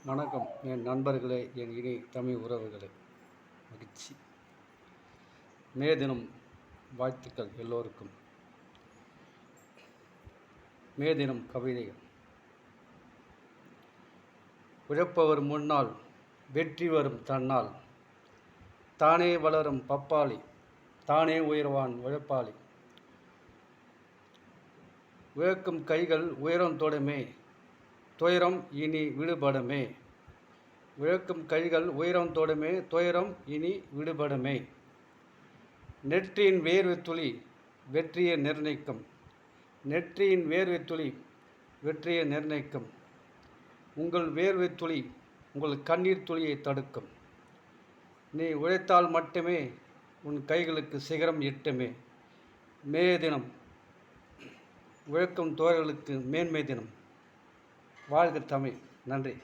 வணக்கம் என் நண்பர்களே, என் இனி தமிழ் உறவுகளே, மகிழ்ச்சி. மே தினம் வாழ்த்துக்கள் எல்லோருக்கும். மே தினம் கவிதைகள். உழைப்பவர் முன்னால் வெற்றி வரும் தன்னால், தானே வளரும் பப்பாளி, தானே உயர்வான் உழைப்பாளி. உழைக்கும் கைகள் உயரம் தொடுமே, துயரம் இனி விடுபடுமே. உழைக்கும் கைகள் உயரம் தொடுமே, துயரம் இனி விடுபடுமே. நெற்றியின் வேர்வை துளி வெற்றியை நிர்ணயிக்கும். நெற்றியின் வேர்வை துளி வெற்றியை நிர்ணயிக்கும். உங்கள் வேர்வை துளி உங்கள் கண்ணீர் துளியை தடுக்கும். நீ உழைத்தால் மட்டுமே உன் கைகளுக்கு சிகரம் எட்டுமே. மே தினம் உழைக்கும் தோழர்களுக்கு மேன்மை தினம். வாழ்க தமிழ். நன்றி.